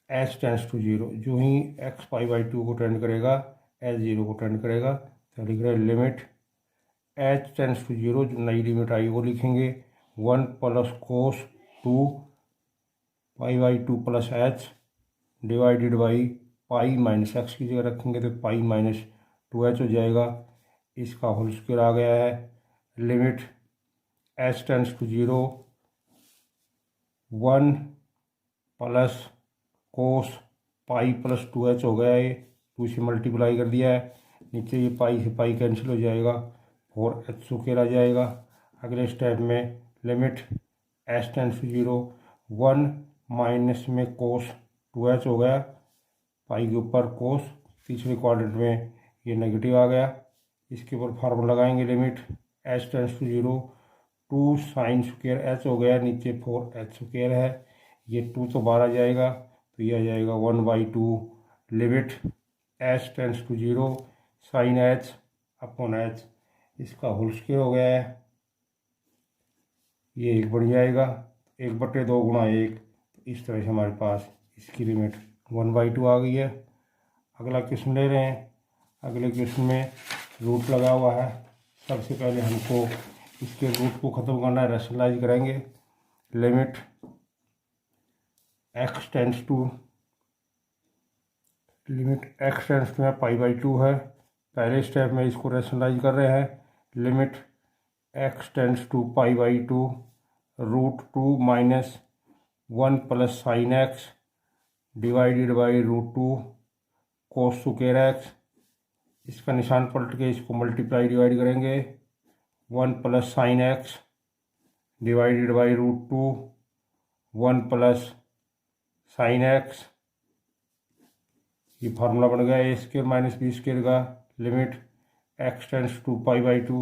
h tends to 0। जो ही एक्स π/2 को टेंड करेगा एच 0 को टेंड करेगा। तो लिख रहे हैं लिमिट एच टेंस टू 0, जो नई लिमिट आई वो लिखेंगे 1 plus cos 2 π/2 plus h divided by pi minus x की जगह रखेंगे तो पाई माइनस 2h हो जाएगा। इसका होल स्क्वायर आ गया है। Limit h tends to 0 1 plus cos pi plus 2h हो गया। ये 2 से मल्टीप्लाई कर दिया है, नीचे ये पाई से पाई कैंसिल हो जाएगा, 4h स्क्वायर आ जाएगा। अगले स्टेप में limit h tends to 0 1 minus में कोस 2h हो गया, पाई के ऊपर कोस, तीसरे क्वाड्रेंट में ये नेगेटिव आ गया। इसके ऊपर फार्मूला लगाएंगे limit h tends to 0 2 sine square h हो गया, नीचे 4h स्क्वायर है, ये 2 तो बाहर आ जाएगा तो ये आ जाएगा 1/2 limit h tends to 0 sine h upon h, इसका होल स्क्वायर हो गया है। ये 1 बन जाएगा, 1/2 गुणा 1। इस तरह से हमारे पास इसकी लिमिट 1/2 आ गई है। अगला क्वेश्चन ले रहे हैं। अगले क्वेश्चन में रूट लगा हुआ है। सबसे पहले हमको इसके रूट को ख़त्म करना है, रैशनलाइज करेंगे। लिमिट एक्स टेंस टू में π/2 है। पहले स्टेप में इसको रैशनलाइज कर रहे हैं। Limit x tends to π/2 √2 minus 1 plus sine x divided by √2 cos square x. इसका निशान पलट के इसको मल्टीप्लाई डिवाइड करेंगे, 1 plus sine x divided by √2 1 plus sine x. ये फार्मूला बन गया a square minus b square का। Limit x tends to π/2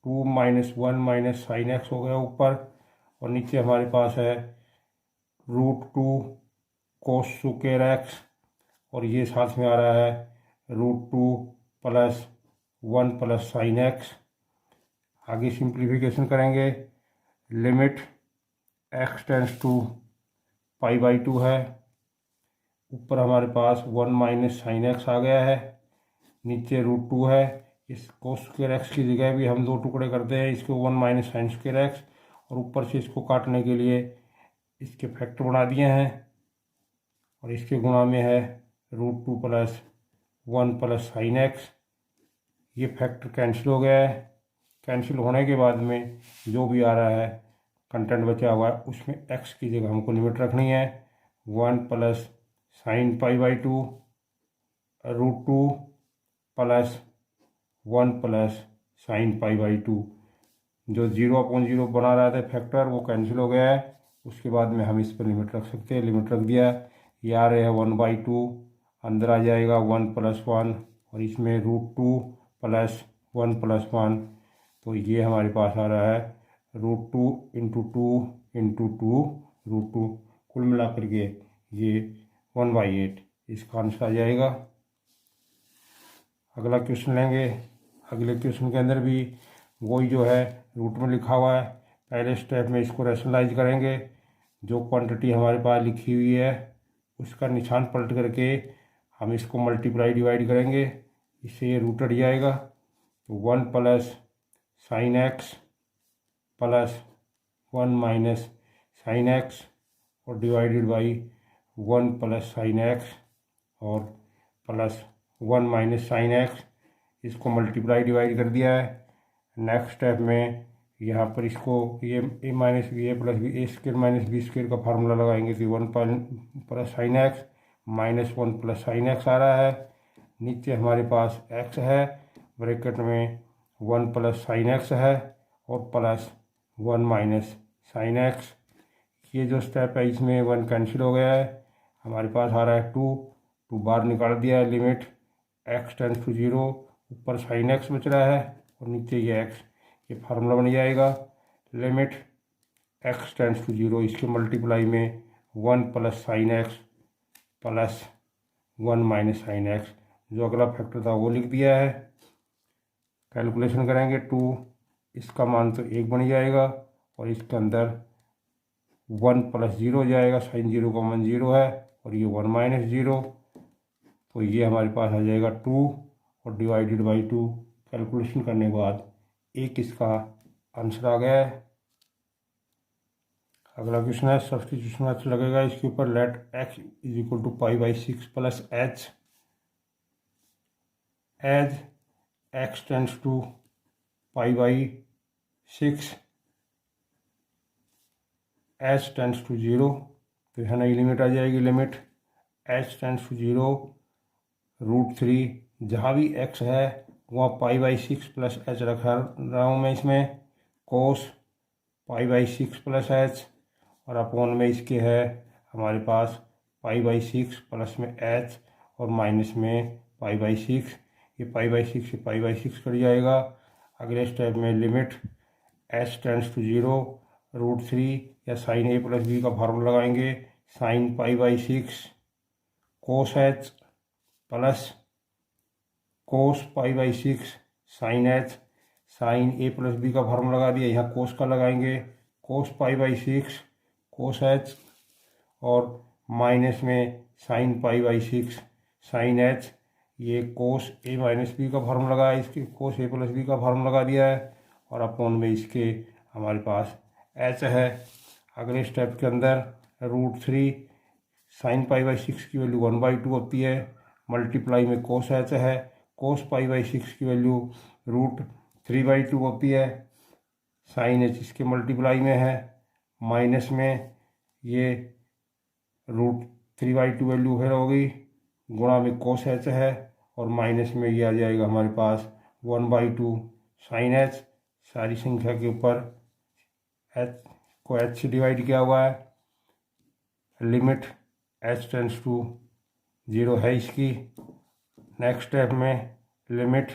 2 minus 1 minus sine x हो गया ऊपर, और नीचे हमारे पास है √2 कोस स्क्वायर एक्स, और ये साथ में आ रहा है √2 प्लस 1 प्लस साइन एक्स। आगे सिंप्लीफिकेशन करेंगे। लिमिट एक्स टेंस टू π/2 है, ऊपर हमारे पास 1 माइनस साइन एक्स आ गया है, नीचे √2 है। इस कोस स्क्वायर एक्स की जगह भी हम 2 टुकड़े करते हैं, इसको 1 माइनस साइन स्क्वायर एक्स, और ऊपर से इसको काटने के लिए इसके फैक्टर बना दिए हैं, और इसके गुणा में है √2 प्लस 1 प्लस साइन एक्स। ये फैक्टर कैंसिल हो गया है। कैंसिल होने के बाद में जो भी आ रहा है कंटेंट बचा हुआ है, उसमें एक्स की जगह हमको लिमिट रखनी है 1 plus sine π/2 √2 plus 1 plus sine π/2। जो 0/0 बना रहा था फैक्टर वो कैंसिल हो गया है। उसके बाद में हम इस पर लिमिट रख सकते हैं, लिमिट रख दिया। ये आ रहे हैं 1/2, अंदर आ जाएगा 1 प्लस 1, और इसमें √2 प्लस 1 प्लस 1, तो ये हमारे पास आ रहा है √2 इंटू 2 इंटू 2 √2, कुल मिला करके ये 1/8 इसका आंसर आ जाएगा। अगला क्वेश्चन लेंगे। अगले क्वेश्चन के अंदर भी वही जो है रूट में लिखा हुआ है। पहले स्टेप में इसको रैशनलाइज करेंगे। जो क्वांटिटी हमारे पास लिखी हुई है उसका निशान पलट करके हम इसको मल्टीप्लाई डिवाइड करेंगे, इससे ये रूट हट जाएगा। तो 1 plus sine x plus 1 minus sine x और divided by 1 plus sine x और प्लस 1 माइनस साइन एक्स, इसको मल्टीप्लाई डिवाइड कर दिया है। नेक्स्ट स्टेप में यहाँ पर इसको ये a minus b a plus b a square minus b square का फार्मूला लगाएंगे तो 1 plus sine x minus 1 plus sine x आ रहा है। नीचे हमारे पास एक्स है, ब्रैकेट में 1 प्लस साइन एक्स है और प्लस 1 माइनस साइन एक्स। ये जो स्टेप है इसमें 1 कैंसिल हो गया है, हमारे पास आ रहा है 2 बाहर निकाल दिया है। लिमिट एक्स टेंड्स टू 0, ऊपर साइन एक्स बच रहा है और नीचे ये एक्स, ये फार्मूला बन जाएगा। लिमिट एक्स टेंड्स टू 0, इसके मल्टीप्लाई में 1 plus sine x plus 1 minus sine x. जो अगला फैक्टर था वो लिख दिया है। कैलकुलेशन करेंगे 2, इसका मान तो 1 बन जाएगा और इसके अंदर 1 प्लस 0 हो जाएगा, साइन 0 का मान 0 है और ये 1 माइनस 0, तो ये हमारे पास आ जाएगा 2 और डिवाइडेड बाई 2। कैलकुलेशन करने के बाद 1 इसका आंसर आ गया है। अगला क्वेश्चन है सब्सटीट्यूशन मैथड लगेगा इसके ऊपर। Let x is equal to pi by 6 plus h as x tends to pi by 6 h tends to 0, तो यहाँ नई लिमिट आ जाएगी। लिमिट h टेंड्स टू 0 √3, जहाँ भी x है वहाँ पाई बाई 6 प्लस एच रखा रहा हूँ मैं इसमें, कोस पाई बाई 6 प्लस एच और अपॉन में इसके है हमारे पास पाई बाई 6 प्लस में एच और माइनस में पाई बाई 6। ये पाई बाई 6 से पाई बाई 6 कट जाएगा। अगले स्टेप में लिमिट h टेंड्स टू 0 √3 या साइन ए प्लस बी का फार्मूला लगाएंगे। Sine pi by 6 cos h plus cos pi by 6 sine h, sine a plus b का फार्मूला लगा दिया, यहाँ कोस का लगाएंगे। Cos pi by 6 cos h और माइनस में sine pi by 6 sine h, ये कोस ए माइनस बी का फार्मूला लगा है, इसके कोस ए प्लस बी का फार्मूला लगा दिया है और अपॉन में इसके हमारे पास एच है। अगले स्टेप के अंदर √3 साइन पाई बाई 6 की वैल्यू 1/2 होती है, मल्टीप्लाई में कोस एच है। कोस पाई बाई 6 की वैल्यू √3/2 होती है, साइन एच इसके मल्टीप्लाई में है, माइनस में ये √3/2 वैल्यू फिर हो गई, गुणा में कोस एच है और माइनस में ये आ जाएगा हमारे पास 1/2 साइन एच। सारी संख्या के ऊपर एच को एच से डिवाइड किया हुआ है। लिमिट h टेंड्स टू 0 है इसकी। नेक्स्ट स्टेप में लिमिट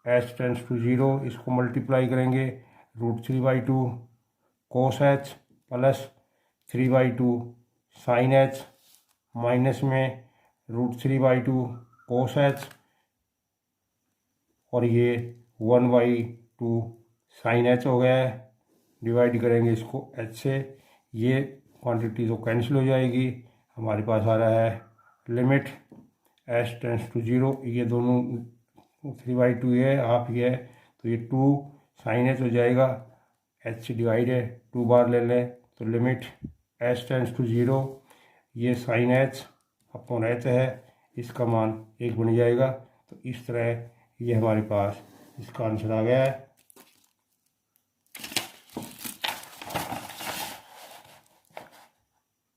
h टेंड्स टू 0, इसको मल्टीप्लाई करेंगे √3/2 cos h plus 3/2 sine h, minus में √3/2 कोस एच और ये 1/2 साइन एच हो गया है। डिवाइड करेंगे इसको h से, ये क्वांटिटी तो कैंसिल हो जाएगी। हमारे पास आ रहा है लिमिट h टेंड्स टू 0, ये दोनों 3/2 है, हाफ ये है, तो ये 2 साइन एच हो जाएगा, h से डिवाइड है 2 बार ले लें तो लिमिट h टेंड्स टू 0, ये साइन एच अपॉन एच है, इसका मान 1 बन जाएगा। तो इस तरह ये हमारे पास इसका आंसर आ गया है।